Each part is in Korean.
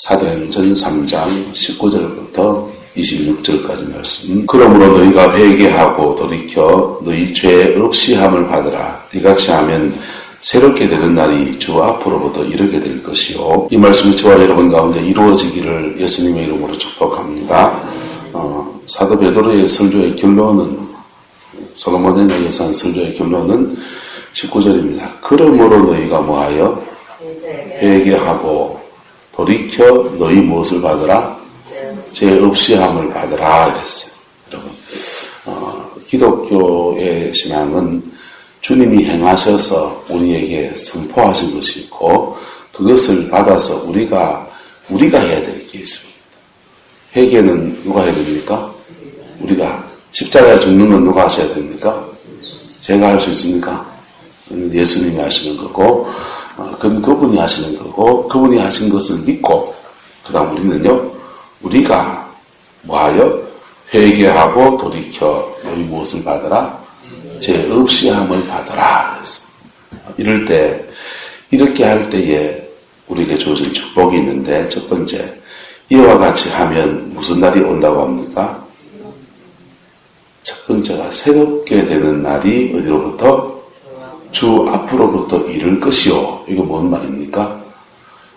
사도행전 3장 19절부터 26절까지 말씀. 그러므로 너희가 회개하고 돌이켜 너희 죄 없이 함을 받으라. 이같이 하면 새롭게 되는 날이 주 앞으로부터 이르게 될 것이요. 이 말씀이 저와 여러분 가운데 이루어지기를 예수님의 이름으로 축복합니다. 사도 베드로의 설교의 결론은, 솔로몬에게서 한 설교의 결론은 19절입니다. 그러므로 너희가 뭐하여 회개하고 돌이켜 너희 무엇을 받으라? 죄 없이 함을 받으라 이랬어요. 여러분, 기독교의 신앙은 주님이 행하셔서 우리에게 선포하신 것이 있고 그것을 받아서 우리가 해야 될 게 있습니다. 회개는 누가 해야 됩니까? 우리가. 십자가에 죽는 건 누가 하셔야 됩니까? 제가 할 수 있습니까? 예수님이 하시는 거고, 그분이 하시는 거고, 그분이 하신 것을 믿고, 그 다음 우리는요, 우리가 뭐하여? 회개하고 돌이켜 너희 무엇을 받으라? 죄 없이 함을 받으라. 그래서 이럴 때, 이렇게 할 때에 우리에게 주어진 축복이 있는데, 첫 번째, 이와 같이 하면 무슨 날이 온다고 합니까? 첫 번째가 새롭게 되는 날이 어디로부터? 주 앞으로부터 이를 것이요. 이거 뭔 말입니까?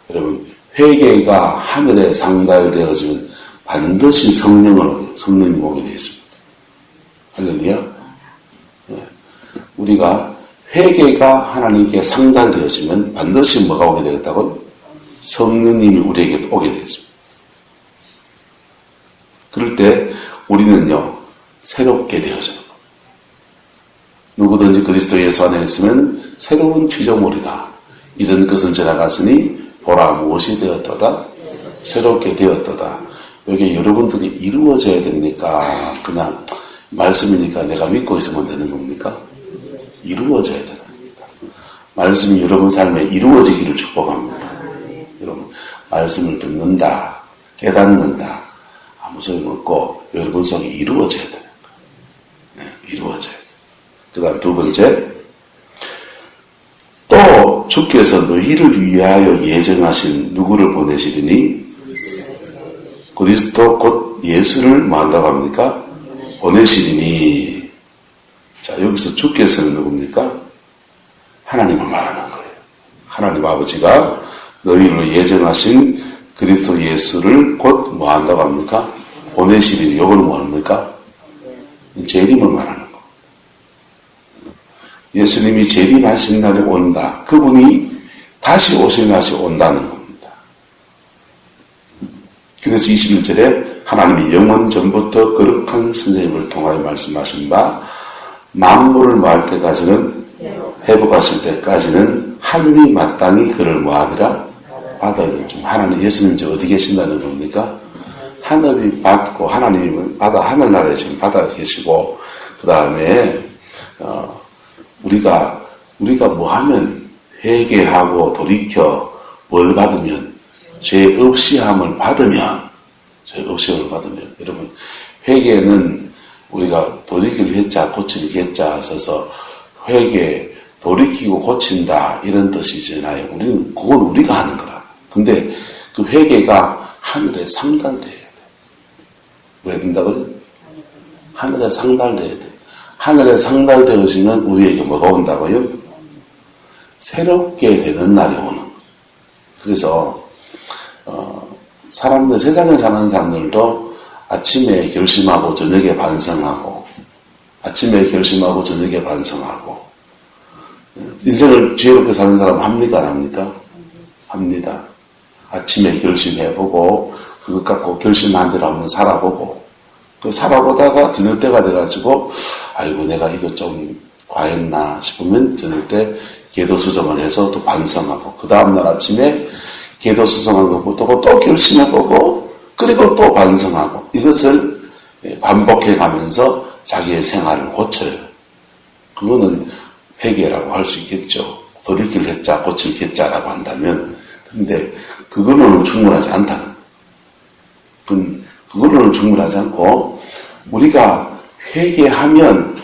여러분, 회개가 하늘에 상달되어지면 반드시 성령이 오게 되어 있습니다. 할렐루야. 네. 우리가 회개가 하나님께 상달되어지면 반드시 뭐가 오게 되겠다고요? 성령님이 우리에게 오게 되어 있습니다. 그럴 때 우리는요, 새롭게 되어져요. 누구든지 그리스도 예수 안에 있으면 새로운 피조물이라. 이전 것은 지나갔으니 보라 무엇이 되었도다? 새롭게 되었도다. 이게 여러분들이 이루어져야 됩니까? 그냥 말씀이니까 내가 믿고 있으면 되는 겁니까? 이루어져야 되는 겁니다. 말씀이 여러분 삶에 이루어지기를 축복합니다. 여러분, 말씀을 듣는다, 깨닫는다, 아무 소용없고 여러분 속에 이루어져야 되는 거예요. 네, 이루어져야 돼요. 그 다음 두 번째, 또 주께서 너희를 위하여 예정하신 누구를 보내시리니? 그리스도 곧 예수를 뭐 한다고 합니까? 보내시리니. 자, 여기서 주께서는 누굽니까? 하나님을 말하는 거예요. 하나님 아버지가 너희를 예정하신 그리스도 예수를 곧 뭐 한다고 합니까? 보내시리니. 이거는 뭐 합니까? 재림을 말하는 거. 예수님이 재림하신 날이 온다. 그분이 다시 오실 날이 온다는 겁니다. 그래서 21절에 하나님이 영원 전부터 거룩한 선생님을 통하여 말씀하신 바 만물을 모할 때까지는 회복하실 때까지는 하늘이 마땅히 그를 뭐하더라? 받아야 되죠. 하나님, 예수님 저 어디 계신다는 겁니까? 하늘이 받고 하나님은 하늘나라에 지금 받아 계시고 그 다음에 우리가 뭐 하면 회개하고 돌이켜 뭘 받으면 죄 없이 함을 받으면 여러분 회개는 우리가 돌이킬 회자 고칠 개자 써서 회개 돌이키고 고친다 이런 뜻이잖아요. 그건 우리가 하는 거라. 근데 그 회개가 하늘에 상달돼야 돼. 왜 된다고요? 하늘에 상달돼야 돼. 하늘에 상달되어지면 우리에게 뭐가 온다고요? 새롭게 되는 날이 오는 거예요. 그래서 사람들, 세상에 사는 사람들도 아침에 결심하고 저녁에 반성하고 아침에 결심하고 저녁에 반성하고 인생을 지혜롭게 사는 사람 합니까? 안 합니까? 합니다. 아침에 결심해보고 그것 갖고 결심한 대로 한번 살아보고 그 살아보다가 저녁 때가 돼가지고 아이고 내가 이거 좀 과했나 싶으면 저녁 때 계도 수정을 해서 또 반성하고 그 다음날 아침에 계도 수정한 거 보고 또 결심해보고 그리고 또 반성하고 이것을 반복해 가면서 자기의 생활을 고쳐요. 그거는 회개라고 할 수 있겠죠. 돌이킬 회자, 고칠 회자라고 한다면. 근데 그걸로는 충분하지 않다는 거예요. 그걸로는 충분하지 않고 우리가 회개하면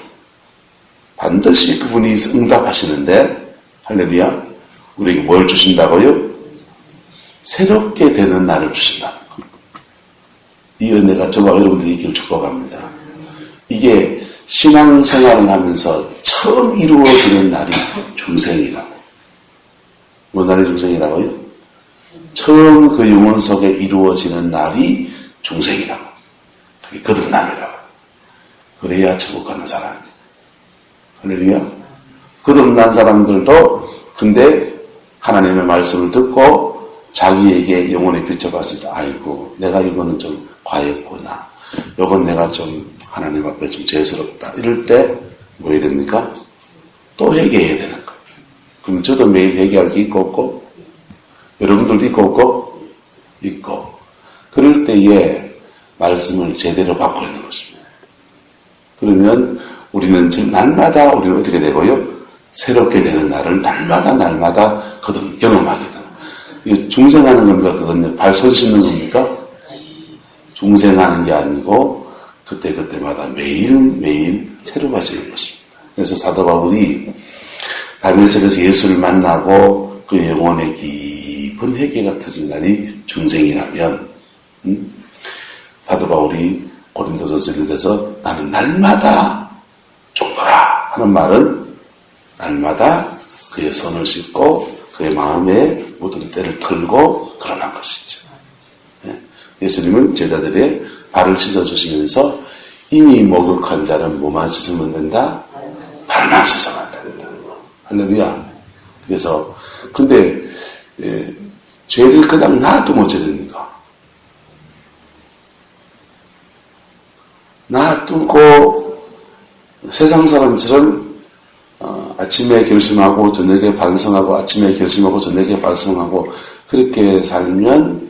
반드시 그분이 응답하시는데 할렐루야. 우리에게 뭘 주신다고요? 새롭게 되는 날을 주신다는 것. 이 은혜가 저와 여러분들이 있기를 축복합니다. 이게 신앙생활을 하면서 처음 이루어지는 날이 중생이라고. 뭐 날이 중생이라고요? 처음 그 영혼 속에 이루어지는 날이 중생이라고. 그게 거듭남이라고. 그래야 천국 가는 사람이에요. 할렐루야. 거듭난 사람들도 근데 하나님의 말씀을 듣고 자기에게 영혼에 비춰봤을 때 아이고 내가 이거는 좀 과했구나. 이건 내가 좀 하나님 앞에 좀 죄스럽다. 이럴 때 뭐 해야 됩니까? 또 회개해야 되는 거예요. 그럼 저도 매일 회개할 게 있고 없고 여러분들도 있고 없고 있고 그럴 때에 말씀을 제대로 받고 있는 것입니다. 그러면 우리는 날마다 우리는 어떻게 되고요? 새롭게 되는 날을 날마다 경험하게 되는. 중생하는 겁니까? 그건 발손 씻는 겁니까? 중생하는 게 아니고 그때마다 매일 새로워지는 것입니다. 그래서 사도 바울이 다메섹에서 예수를 만나고 그 영혼의 깊은 회개가 터진 날이 중생이라면 사도 바울이 고린도전서 읽어서 나는 날마다 죽노라 하는 말은 날마다 그의 손을 씻고 그의 마음에 묻은 때를 털고 그러는 것이죠. 예수님은 제자들의 발을 씻어주시면서 이미 목욕한 자는 뭐만 씻으면 된다? 발만 씻으면 된다. 할렐루야. 그래서 근데 죄를 그냥 놔두면 어찌 됩니까? 놔두고 세상 사람처럼 아침에 결심하고 저녁에 반성하고 아침에 결심하고 저녁에 반성하고 그렇게 살면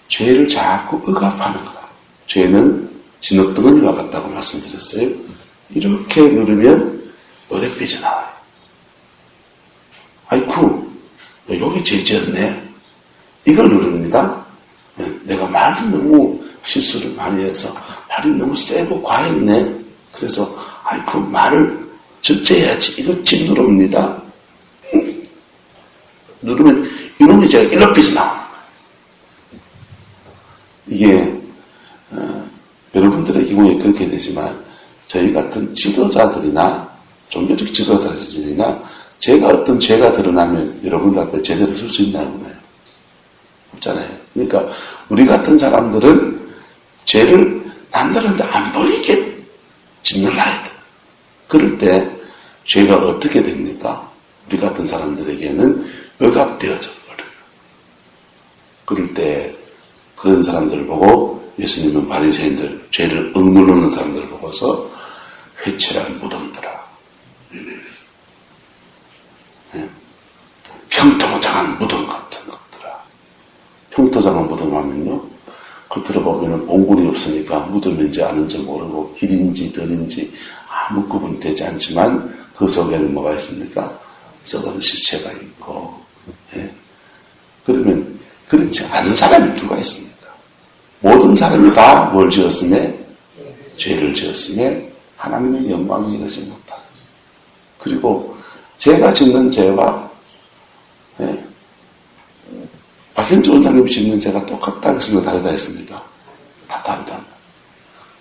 죄를 자꾸 억압하는 거야. 죄는 진흙덩어리와 같다고 말씀드렸어요. 이렇게 누르면 어뢰 삐져나와요. 아이쿠 여기 죄 지었네. 이걸 누릅니다. 내가 말을 너무 실수를 많이 해서 말이 너무 세고 과했네. 그래서 아이쿠 말을 절제해야지. 이거 집 누릅니다. 누르면 이놈의 죄가 일로 삐져나와요. 이게 여러분들의 경우에 그렇게 되지만 저희 같은 지도자들이나 종교적 지도자들이나 제가 어떤 죄가 드러나면 여러분들 앞에 제대로 쓸 수 있나요? 없잖아요. 그러니까 우리 같은 사람들은 죄를 남들한테 안 보이게 짓눌러야 돼. 그럴 때 죄가 어떻게 됩니까? 우리 같은 사람들에게는 억압되어져 버려요. 그럴 때 그런 사람들을 보고 예수님은 바리새인들, 죄를 억누르는 사람들을 보고서 회칠한 무덤들아, 평토장한 무덤 같은 것들아. 평토장한 무덤 하면요, 겉으로 보면은 봉골이 없으니까 무덤인지 아는지 모르고 hir인지 덜인지 아무 구분이 되지 않지만 그 속에는 뭐가 있습니까? 썩은 시체가 있고. 그러면 그렇지 않은 사람이 누가 있습니까? 모든 사람이 다 뭘 지었으며? 죄를 지었으며 하나님의 영광이 이루지 못하고. 그리고 제가 짓는 죄와 박현주 원장님이 짓는 죄가 똑같다 했습니다. 다르다 했습니다. 다 다르다.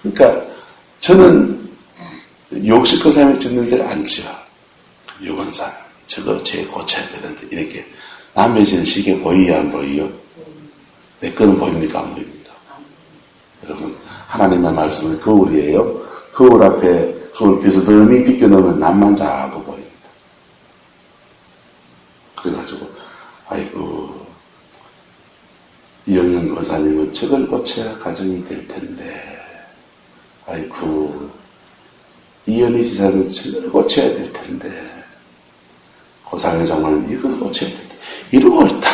그러니까 저는 욕심껏 사람이 짓는 죄를 안 지어. 유언산 저거 죄 고쳐야 되는데 이렇게 남의 죄는 시계 보이야 안 보이요? 내 거는 보입니까 안 보입니까? 여러분 하나님의 말씀은 거울이에요. 거울 앞에 거울 비스듬히 비껴놓으면 남만 자고 보입니다. 그래가지고 아이고 이영현 권사님은 저걸 고쳐야 가정이 될 텐데 아이고 이현희 지사는 저걸 고쳐야 될 텐데 고상의 장관은 이걸 고쳐야 될 텐데 이러고 있다.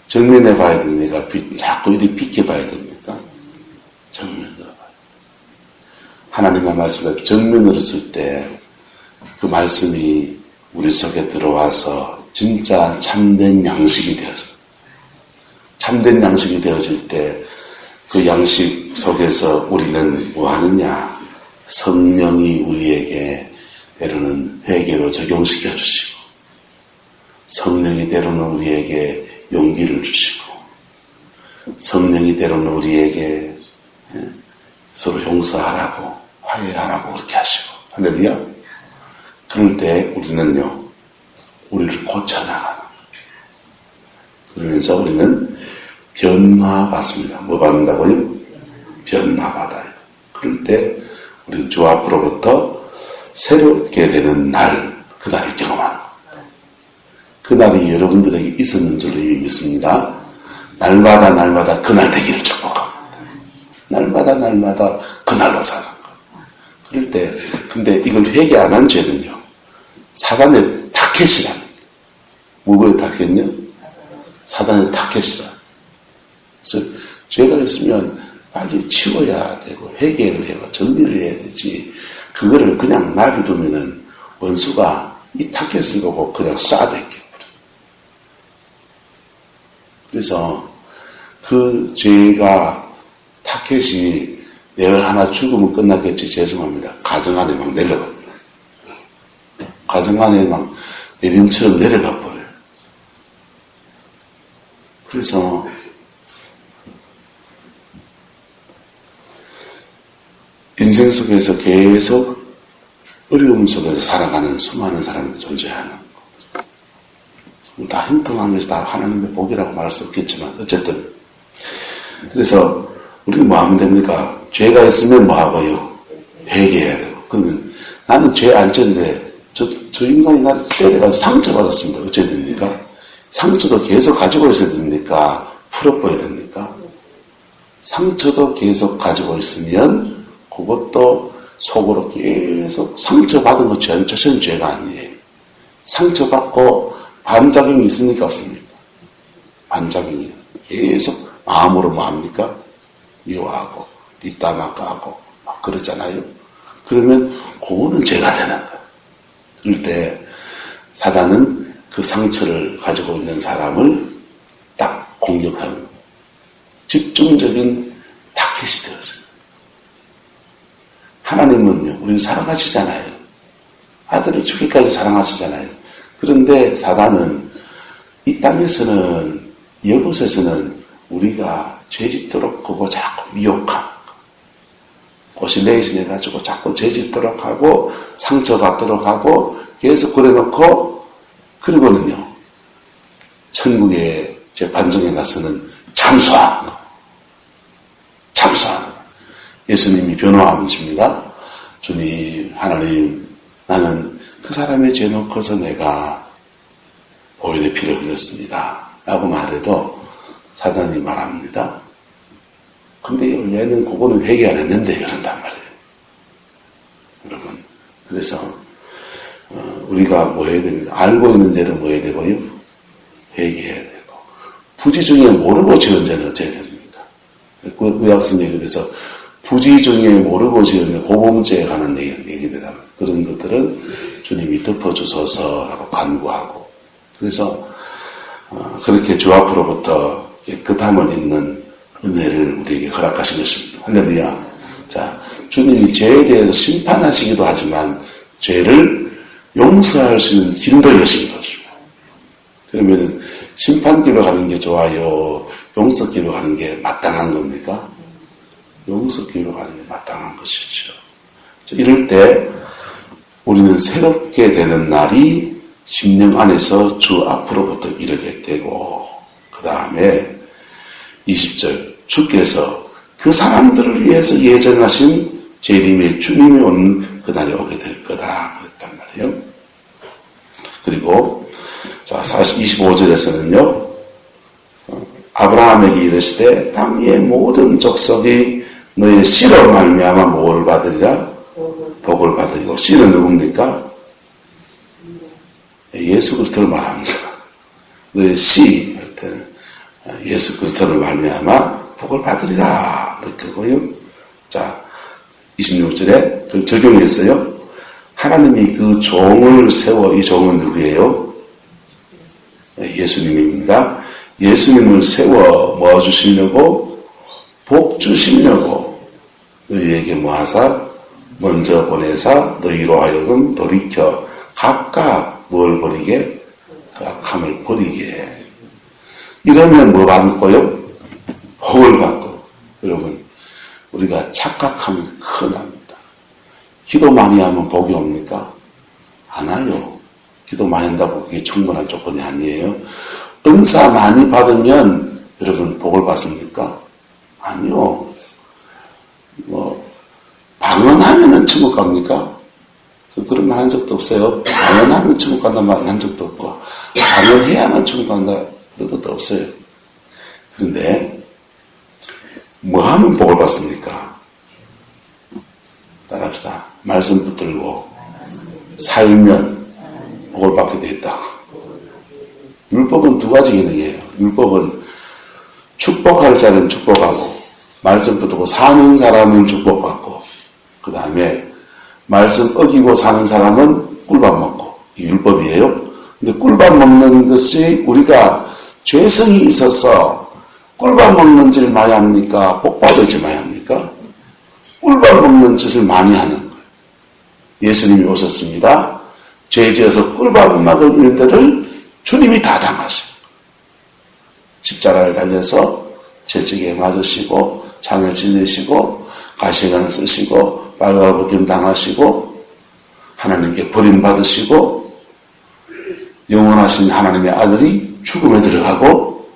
정면에 봐야 됩니까? 자꾸 이렇게 비켜봐야 됩니까? 정면으로 봐야 됩니다. 하나님의 말씀을 정면으로 쓸 때 그 말씀이 우리 속에 들어와서 진짜 참된 양식이 되어서 참된 양식이 되어질 때 그 양식 속에서 우리는 뭐 하느냐? 성령이 우리에게 때로는 회개로 적용시켜 주시고, 성령이 때로는 우리에게 용기를 주시고, 성령이 때로는 우리에게 서로 용서하라고, 화해하라고 그렇게 하시고, 할렐루야. 그럴 때 우리는요, 우리를 고쳐나가는, 그러면서 우리는 변화받습니다. 뭐 받는다고요? 변화받아요. 그럴 때 우리는 주 앞으로부터 새롭게 되는 날, 그날을 경험하는 겁니다. 그날이 여러분들에게 있었는 줄로 이미 믿습니다. 날마다 날마다 그날 되기를 축복합니다. 날마다 날마다 그날로 사는 거. 그럴 때, 근데 이걸 회개 안 한 죄는요, 사단의 타켓이랍니다. 뭐의 타켓요? 사단의 타켓이라. 그래서 죄가 있으면 빨리 치워야 되고 회개를 해고 정리를 해야 되지. 그거를 그냥 놔두면은 원수가 이 타켓을 보고 그냥 쏴대게. 그래서 그 죄가 타켓이 내가 하나 죽으면 끝나겠지. 죄송합니다. 가정 안에 막 내려가 버려요. 가정 안에 막 내림처럼 내려가 버려요. 그래서 인생 속에서 계속 어려움 속에서 살아가는 수많은 사람들이 존재하는 것. 다 행동한 것이 다 하나님의 복이라고 말할 수 없겠지만 어쨌든 그래서 우리는 뭐 하면 됩니까? 죄가 있으면 뭐 하고요? 회개해야 되고. 그러면 나는 죄 안 졌는데 저 인간이 나를 때려가지고 상처받았습니다. 어째야 됩니까? 상처도 계속 가지고 있어야 됩니까? 풀어버려야 됩니까? 상처도 계속 가지고 있으면 그것도 속으로 계속 상처받은 것 전체는 죄가 아니에요. 상처받고 반작용이 있습니까? 없습니까? 반작용이 계속 마음으로 뭐 합니까? 미워하고 뒷담화 하고 막 그러잖아요. 그러면 그거는 죄가 되는 거예요. 그럴 때 사단은 그 상처를 가지고 있는 사람을 딱 공격하는 집중적인 타켓이 되었어요. 하나님은요, 우리를 사랑하시잖아요. 아들을 죽기까지 사랑하시잖아요. 그런데 사단은 이 땅에서는, 이곳에서는 우리가 죄짓도록 그거 자꾸 미혹하는 거. 오실레이션 해가지고 자꾸 죄짓도록 하고, 상처받도록 하고, 계속 그래놓고, 그리고는요, 천국의 재판정에 가서는 참소하는 거. 참소하는 거. 예수님이 변호함 줍니다. 주님, 하나님, 나는 그 사람의 죄 놓고서 내가 보혈의 피를 흘렸습니다. 라고 말해도 사단이 말합니다. 근데 얘는 그거는 회개 안 했는데 이런단 말이에요. 여러분, 그래서 우리가 뭐 해야 됩니까? 알고 있는 죄는 뭐 해야 되고요? 회개해야 되고. 부지 중에 모르고 지은 죄는 어째야 됩니까? 의학선생님이 그래서 부지 중에 모르고 지은 고범죄에 관한 얘기들 하면 그런 것들은 주님이 덮어주소서라고 간구하고 그래서 그렇게 주 앞으로부터 깨끗함을 잇는 은혜를 우리에게 허락하신 것입니다. 할렐루야. 자, 주님이 죄에 대해서 심판하시기도 하지만 죄를 용서할 수 있는 길도 여신 것입니다. 그러면은 심판길로 가는 게 좋아요? 용서길로 가는 게 마땅한 겁니까? 용서길로 가는 게 마땅한 것이죠. 이럴 때 우리는 새롭게 되는 날이 심령 안에서 주 앞으로부터 이르게 되고 그 다음에 20절 주께서 그 사람들을 위해서 예정하신 재림의 주님이 오는 그날이 오게 될 거다 그랬단 말이에요. 그리고 자 25절에서는요 아브라함에게 이르시되 땅 위의 모든 족속이 너의 씨로 말미암아 뭐를 받으리라? 복을 받으리고 씨는 누굽니까? 예수 그리스도를 말합니다. 너의 씨 할 때는 예수 그리스도를 말미암아 복을 받으리라 그랬고요. 자 26절에 그걸 적용했어요. 하나님이 그 종을 세워 이 종은 누구예요? 예수님입니다. 예수님을 세워 뭐 주시려고? 복 주시려고 너희에게 뭐 하사? 먼저 보내사 너희로 하여금 돌이켜 각각 뭘 버리게? 그 악함을 버리게. 이러면 뭐 받고요? 복을 받고. 여러분, 우리가 착각하면 큰일 납니다. 기도 많이 하면 복이 옵니까? 안 와요. 기도 많이 한다고 그게 충분한 조건이 아니에요. 은사 많이 받으면 여러분 복을 받습니까? 아니요. 방언하면은 천국 갑니까? 그런 말 한 적도 없어요. 방언하면 천국 간다 말 한 적도 없고, 방언해야만 천국 간다 그런 것도 없어요. 그런데 뭐 하면 복을 받습니까? 따라합시다. 말씀 붙들고 살면 복을 받게 돼 있다. 율법은 두 가지 기능이에요. 율법은 축복할 자는 축복하고, 말씀 붙들고 사는 사람은 축복받고, 그 다음에 말씀 어기고 사는 사람은 꿀밥 먹고. 이 율법이에요. 근데 꿀밥 먹는 것이 우리가 죄성이 있어서 꿀밥 먹는 짓을 많이 합니까? 복 받을 짓을 많이 합니까? 꿀밥 먹는 짓을 많이 하는 거예요. 예수님이 오셨습니다. 죄 지어서 꿀밥 먹을 일들을 주님이 다 당하시고, 십자가에 달려서 채찍에 맞으시고, 창에 찔리시고, 가시관 쓰시고, 빨가벗김 당하시고, 하나님께 버림받으시고, 영원하신 하나님의 아들이 죽음에 들어가고,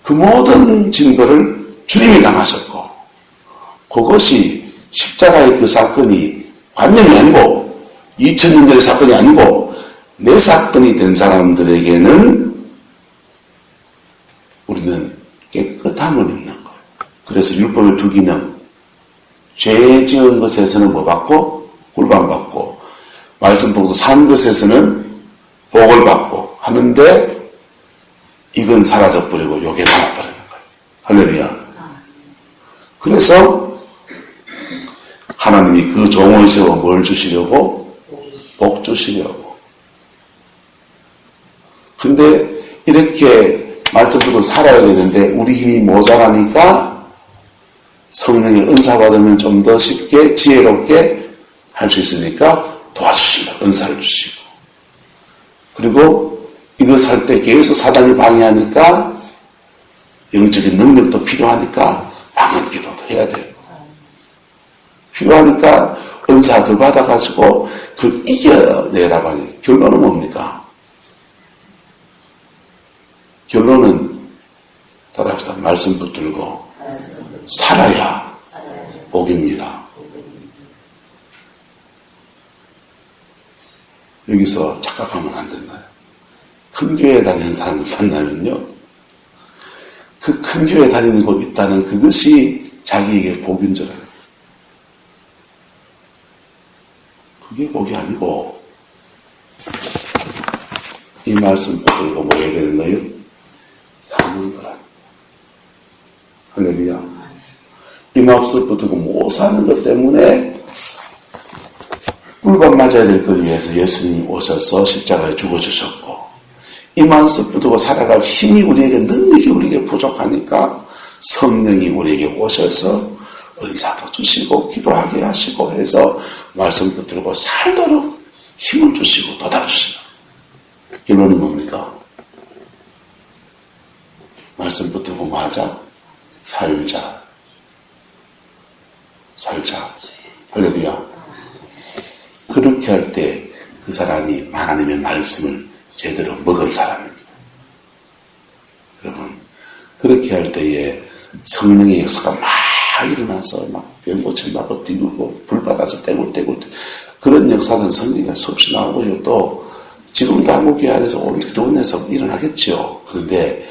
그 모든 징벌을 주님이 당하셨고, 그것이 십자가의 그 사건이 관념이 아니고 2000년 전의 사건이 아니고 내 사건이 된 사람들에게는 우리는 깨끗함을 입는 거예요. 그래서 율법의 두 기능, 죄 지은 것에서는 뭐 받고? 꿀밤 받고, 말씀 보고 산 것에서는 복을 받고 하는데, 이건 사라져버리고 요게 남아버리는 거예요. 할렐루야. 그래서 하나님이 그 종을 세워 뭘 주시려고? 복 주시려고. 근데 이렇게 말씀대로 살아야 되는데 우리 힘이 모자라니까 성령의 은사 받으면 좀 더 쉽게 지혜롭게 할 수 있으니까 도와주시려고 은사를 주시고, 그리고 이것을 할 때 계속 사단이 방해하니까 영적인 능력도 필요하니까 방언 기도도 해야 되고, 필요하니까 은사 더 받아가지고 그걸 이겨내라고 하니, 결론은 뭡니까? 결론은 따라합시다. 말씀 붙들고 살아야 복입니다. 여기서 착각하면 안 된다. 큰 교회 다니는 사람을 만나면요, 그 큰 교회 다니고 있다는 그것이 자기에게 복인 줄 알아요. 그게 복이 아니고, 이 말씀 붙들고 뭐 해야 되는 거예요? 사는 거라. 할렐루야. 이 말씀 붙들고 못 사는 것 때문에 꿀밤 맞아야 될 것 위해서 예수님이 오셔서 십자가에 죽어주셨고, 이 말씀 붙들고 살아갈 힘이 우리에게, 능력이 우리에게 부족하니까 성령이 우리에게 오셔서 은사도 주시고 기도하게 하시고 해서 말씀 붙들고 살도록 힘을 주시고 도와주시고. 결론이 뭡니까? 말씀 붙들고 뭐 하자? 살자. 할렐루야. 그렇게 할 때 그 사람이 하나님의 말씀을 제대로 먹은 사람입니다. 여러분, 그렇게 할 때에 성령의 역사가 막 일어나서 막 병고침 맞고 뛰고 불 받아서 떼굴떼굴, 그런 역사는 성경에 수없이 나오고요. 또 지금도 한국교회 안에서 좋은 데서 일어나겠죠. 그런데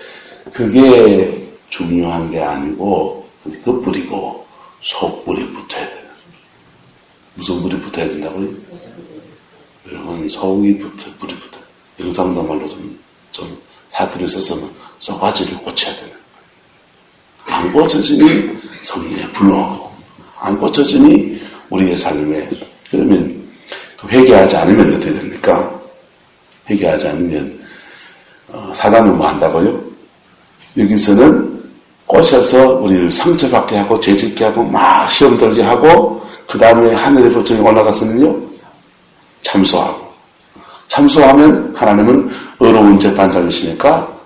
그게 중요한 게 아니고 겉불이고 속불이 붙어야 돼요. 무슨 불이 붙어야 된다고요? 여러분, 속이 불이 붙어. 영상도 말로 좀 사투리 썼으면 속가지를 고쳐야 되는 거예요. 안 고쳐지니 성령에 불러오고, 안 고쳐지니 우리의 삶에. 그러면 회개하지 않으면 어떻게 됩니까? 회개하지 않으면 사단은 뭐 한다고요? 여기서는 꼬셔서 우리를 상처받게 하고 죄짓게 하고 막 시험 들게 하고, 그 다음에 하늘의 보청에 올라가서는요, 참소하고. 참소하면 하나님은 의로운 재판장이시니까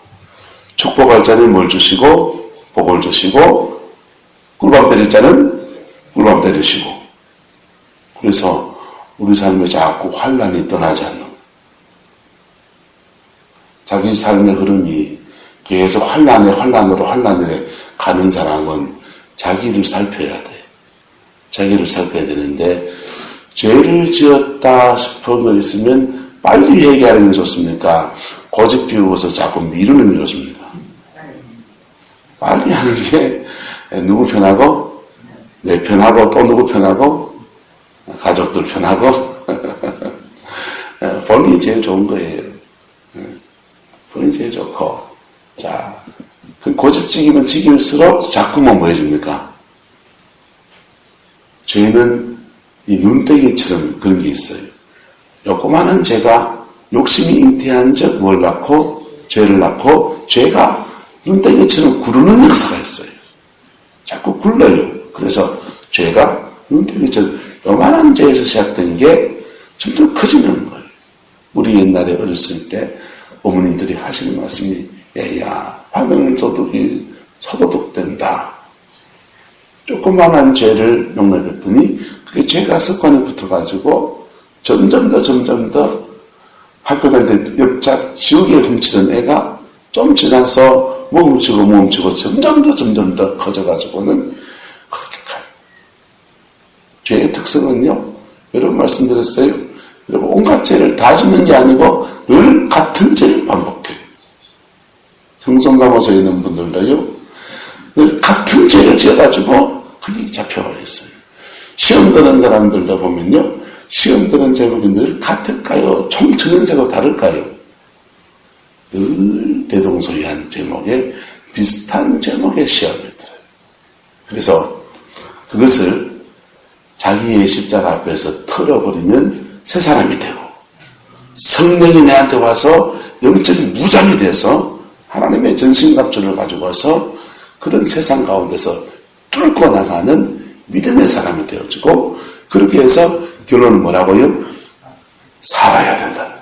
축복할 자는 뭘 주시고, 복을 주시고, 꿀밤 때릴 자는 꿀밤 때리시고. 그래서 우리 삶에 자꾸 환란이 떠나지 않는, 자기 삶의 흐름이 계속 환란으로 가는 사람은 자기를 살펴야 돼. 자기를 살펴야 되는데, 죄를 지었다 싶은 거 있으면 빨리 회개하는 게 좋습니까? 고집 피우고서 자꾸 미루는 게 좋습니까? 빨리 하는 게 누구 편하고? 내 편하고, 또 누구 편하고? 가족들 편하고? 본인이 제일 좋은 거예요. 본인이 제일 좋고. 자, 그 고집지기면 지길수록 자꾸만 뭐 해줍니까? 죄는 이 눈떼기처럼 그런 게 있어요. 요거만한 죄가 욕심이 잉태한 적 뭘 낳고, 죄를 낳고, 죄가 눈떼기처럼 구르는 역사가 있어요. 자꾸 굴러요. 그래서 죄가 눈떼기처럼 요만한 죄에서 시작된 게 점점 커지는 거예요. 우리 옛날에 어렸을 때 어머님들이 하시는 말씀이, 얘야, 바늘 소독이 소도둑된다. 조그만한 죄를 용납했더니 그게 죄가 습관에 붙어가지고 점점 더 학교 다닐 때 옆자 지우개 훔치던 애가 좀 지나서 뭐 훔치고 점점 더 커져가지고는 그렇게 가요. 죄의 특성은요, 여러분 말씀드렸어요. 여러분 온갖 죄를 다 짓는 게 아니고 늘 같은 죄를 반복해요. 형성감호소에 있는 분들도요, 늘 같은 죄를 지어가지고 그게 잡혀가 있어요. 시험 드는 사람들도 보면요, 시험 드는 제목이 늘 같을까요? 총천연색으로 다를까요? 늘 대동소이한 제목에 비슷한 제목의 시험을 들어요. 그래서 그것을 자기의 십자가 앞에서 털어버리면 새 사람이 되고, 성령이 내한테 와서 영적인 무장이 돼서 하나님의 전신갑주를 가지고 와서 그런 세상 가운데서 뚫고 나가는 믿음의 사람이 되어지고, 그렇게 해서 결론은 뭐라고요? 살아야 된다.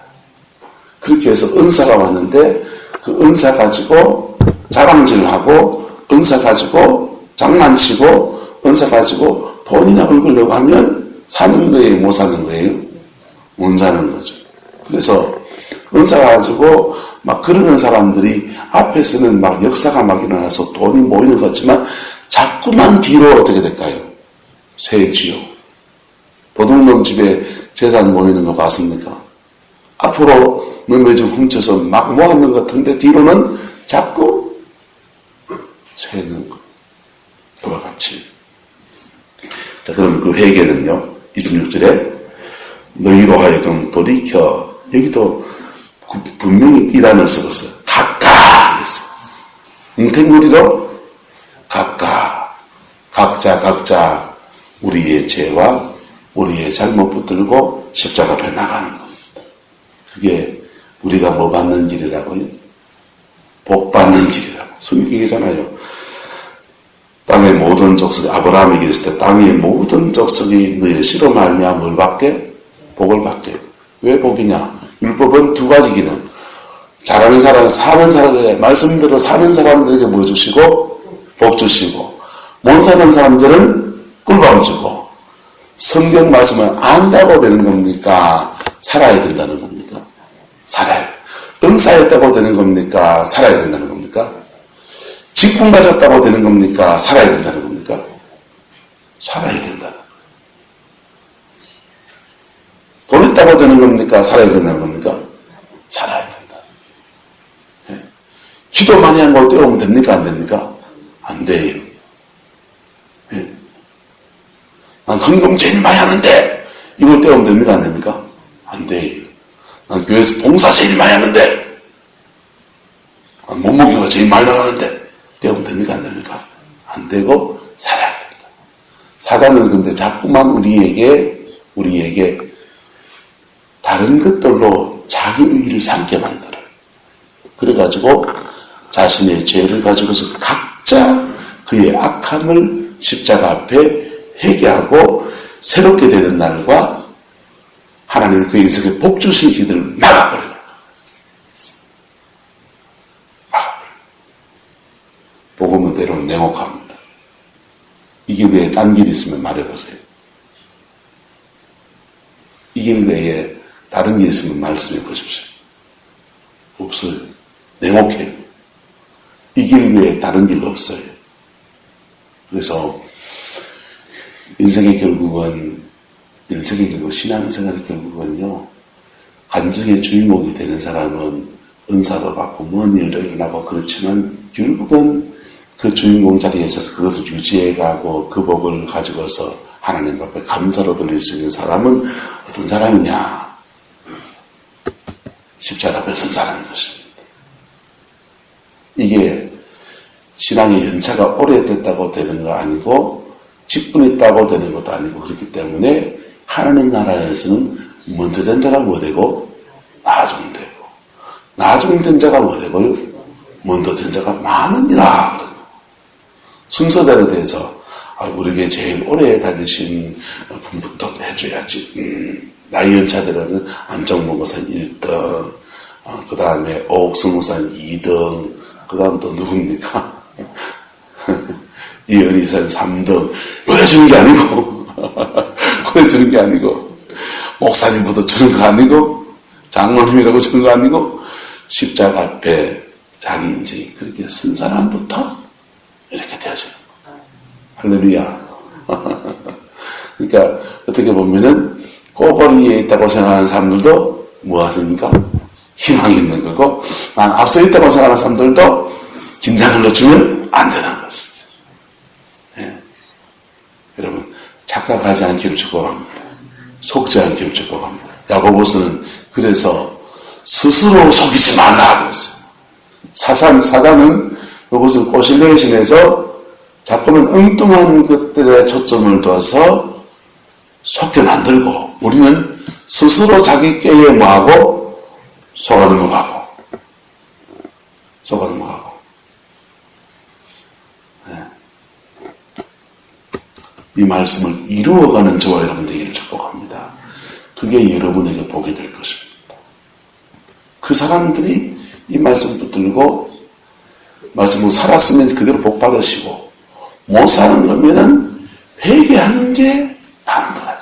그렇게 해서 은사가 왔는데 그 은사 가지고 자랑질하고, 은사 가지고 장난치고, 은사 가지고 돈이나 벌려고 하면 사는 거예요? 못 사는 거예요? 못 사는 거죠. 그래서 은사 가지고 막 그러는 사람들이 앞에서는 막 역사가 막 일어나서 돈이 모이는 것 같지만 자꾸만 뒤로 어떻게 될까요? 새지요. 도둑놈 집에 재산 모이는 거 봤습니까? 앞으로 너네 집 훔쳐서 막 모았는 것 같은데 뒤로는 자꾸 새는 거. 그와 같이. 자, 그러면 그 회개는요, 26절에 너희로 하여금 돌이켜, 여기도 분명히 이 단어를 써봤어요. 각자! 뭉탱구리로 각자 우리의 죄와 우리의 잘못 붙들고 십자가 앞에 나가는 겁니다. 그게 우리가 뭐 받는 길이라고요? 복 받는 길이라고. 성경에 얘기잖아요. 땅의 모든 족속이, 아브라함에게 있을 때 땅의 모든 족속이 너의 씨로 말미암아 뭘 받게? 복을 받게. 왜 복이냐? 율법은 두 가지 기능. 잘하는 사람, 사는 사람에게, 말씀대로 사는 사람들에게 뭐 주시고, 복 주시고, 못 사는 사람들은 꿀밤 주고, 성경 말씀을 안다고 되는 겁니까? 살아야 된다는 겁니까? 살아야 돼. 은사했다고 되는 겁니까? 살아야 된다는 겁니까? 직분 가졌다고 되는 겁니까? 살아야 된다는 겁니까? 살아야 된다는 겁니다. 돈 있다고 되는 겁니까? 살아야 된다는 겁니까? 살아야 된다. 네. 기도 많이 한 걸 떼우면 됩니까? 안 됩니까? 안 돼요. 네. 난 헌금 제일 많이 하는데 이걸 떼우면 됩니까? 안 됩니까? 안 돼요. 난 교회에서 봉사 제일 많이 하는데, 난 몸무게가 제일 많이 나가는데 떼우면 됩니까? 안 됩니까? 안 되고 살아야 된다. 사단은 근데 자꾸만 우리에게 다른 것들로 자기 의의를 삼게 만들어요. 그래가지고 자신의 죄를 가지고서 각자 그의 악함을 십자가 앞에 회개하고 새롭게 되는 날과 하나님이 그 인생에 복 주신 길을 막아버려요. 복음은 때로는 냉혹합니다. 이 길 외에 딴 길이 있으면 말해보세요. 이 길 외에 다른 길이 있으면 말씀해 보십시오. 없어요. 냉혹해요. 이 길 외에 다른 길 없어요. 그래서 인생의 결국 신앙생활의 결국은요, 간증의 주인공이 되는 사람은 은사도 받고 먼 일도 일어나고 그렇지만 결국은 그 주인공 자리에 있어서 그것을 유지해가고 그 복을 가지고서 하나님 앞에 감사로 돌릴 수 있는 사람은 어떤 사람이냐? 십자가 앞에 선 사람인 것입니다. 이게 신앙의 연차가 오래됐다고 되는 거 아니고 직분했다고 되는 것도 아니고 그렇기 때문에 하나님 나라에서는 먼저 된 자가 뭐 되고 나중 되고 나중 된 자가 뭐 되고요? 먼저 된 자가 많으니라. 순서대로 돼서 우리에게 제일 오래 다니신 분부터 해줘야지. 나이 연차대로는 안정목사님 1등, 그 다음에 오옥승무사님 2등, 그 다음 또 누굽니까? 이은희 사님 3등. 요래 주는 게 아니고, 요래 주는 게 아니고, 목사님부터 주는 거 아니고, 장로님이라고 주는 거 아니고, 십자가 앞에 자기 인생이 그렇게 쓴 사람부터 이렇게 되어지는 거. 할렐루야. 그러니까 어떻게 보면은 꼬버리에 있다고 생각하는 사람들도 뭐 하십니까? 희망이 있는 거고, 앞서 있다고 생각하는 사람들도 긴장을 늦추면 안 되는 것이죠. 네. 여러분, 착각하지 않기를 축복합니다. 속지 않기를 축복합니다. 야고보서는 그래서 스스로 속이지 말라 하고 있어요. 사단은 이것을 꼬실레에 신해서 자꾸만 엉뚱한 것들에 초점을 둬서 속게 만들고, 우리는 스스로 자기 꾀에 뭐하고 속아 넘어가고 네. 이 말씀을 이루어가는 저와 여러분 되기를 축복합니다. 그게 여러분에게 복이 될 것입니다. 그 사람들이 이 말씀 붙들고 말씀으로 살았으면 그대로 복 받으시고, 못 사는 거면은 회개하는 게 바른 거예요.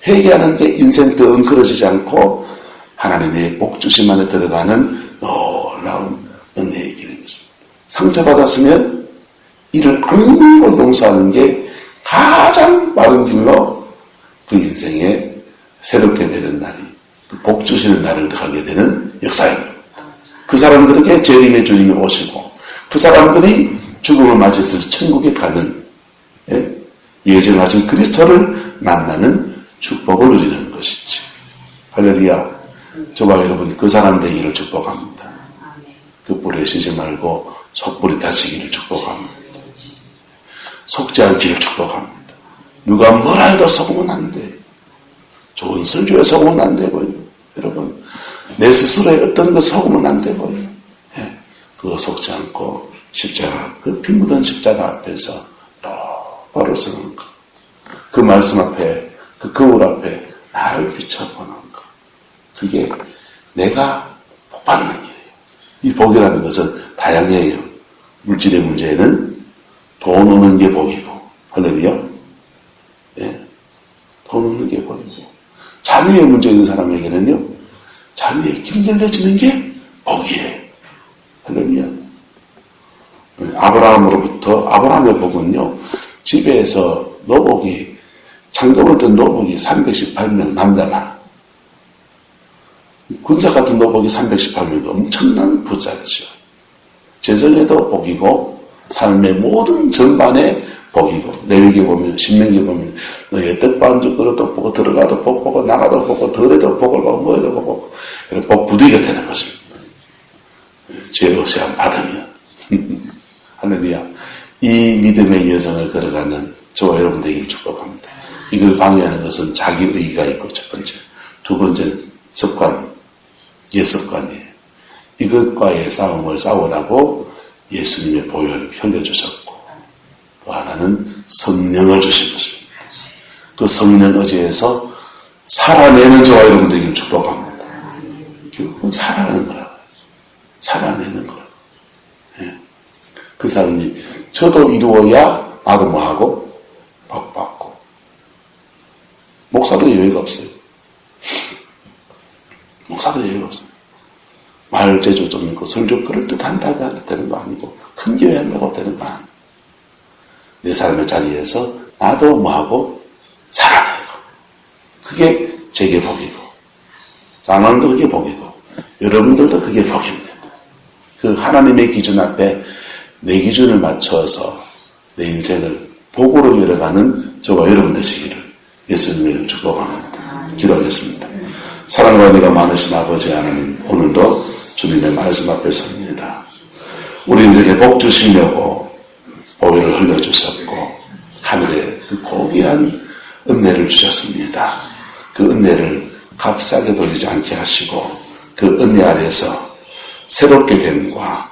회개하는 게 인생 더 엉클어지지 않고 하나님의 복 주심 안에 들어가는 놀라운 은혜의 길인 것입니다. 상처받았으면 이를 악물고 용서하는 게 가장 빠른 길로 그 인생에 새롭게 되는 날이, 그 복 주시는 날을 가게 되는 역사입니다. 그 사람들에게 재림의 주님이 오시고, 그 사람들이 죽음을 맞이해서 천국에 가는, 예정하신 그리스도를 만나는 축복을 누리는 것이지. 할렐루야. 저와 여러분 그 사람 되기를 축복합니다. 그 뿔에 쉬지 말고 속불이 다치기를 축복합니다. 속지 않기를 축복합니다. 누가 뭐라 해도 속으면 안 돼. 좋은 설교에 속으면 안 되고요. 여러분, 내 스스로의 어떤 것 속으면 안 되고요. 그거 속지 않고 십자가, 그 피 묻은 십자가 앞에서 똑바로 서는 것. 그 말씀 앞에, 그 거울 앞에 나를 비춰보는 것. 그게 내가 복 받는 길이에요. 이 복이라는 것은 다양해요. 물질의 문제에는 돈 오는 게 복이고, 할렐루야. 돈 오는 게 복이고, 자녀의 문제 있는 사람에게는요, 자녀의 길 열려지는 게 복이에요. 할렐루야. 아브라함의 복은요, 집에서 노복이, 창검을 든 노복이 318명 남자만, 군사 같은 노복이 318명, 엄청난 부자죠. 재정에도 복이고, 삶의 모든 전반에 복이고, 레위기 보면, 신명기 보면, 너의 떡반죽 그릇도 보고, 들어가도 복 보고, 나가도 보고, 덜에도 복을 보고, 뭐에도 보고, 이런 복 부득이가 되는 것입니다. 죄로 시험 받으면. 할렐루야. 이 믿음의 여정을 걸어가는 저와 여러분 되기를 축복합니다. 이걸 방해하는 것은 자기 의의가 있고, 첫 번째. 두 번째는 습관, 옛습관이에요. 이것과의 싸움을 싸우라고 예수님의 보혈을 흘려주셨고, 또 하나는 성령을 주신 것입니다. 그 성령 의지에서 살아내는 저와 여러분 되기를 축복합니다. 결국은 살아가는 거라고요. 살아내는 거라고요. 예. 그 사람이 저도 이루어야 나도 뭐하고 복 받고. 목사도 여유가 없어요. 목사도 여유가 없어요. 말 재주 좀 있고 설교 그럴듯한다고 되는 거 아니고 큰 교회 한다고 되는 거 아니고 내 삶의 자리에서 나도 뭐하고 살아내고 그게 제게 복이고 장로님도 그게 복이고 여러분들도 그게 복입니다. 그 하나님의 기준 앞에 내 기준을 맞춰서 내 인생을 복으로 열어가는 저와 여러분 되시기를 예수님의 이름으로 축복합니다. 기도하겠습니다. 사랑과 은혜가 많으신 아버지 하나님, 오늘도 주님의 말씀 앞에 섭니다. 우리 인생에 복 주시려고 보혈을 흘려주셨고 하늘에 그 고귀한 은혜를 주셨습니다. 그 은혜를 값싸게 돌리지 않게 하시고 그 은혜 아래에서 새롭게 됨과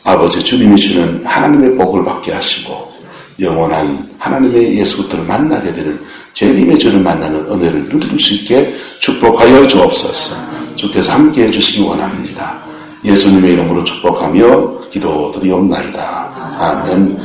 아버지 주님이 주는 하나님의 복을 받게 하시고 영원한 하나님의 예수 그리스도를 만나게 되는 주님의 주를 만나는 은혜를 누릴 수 있게 축복하여 주옵소서. 주께서 함께해 주시기 원합니다. 예수님의 이름으로 축복하며 기도드리옵나이다. 아멘.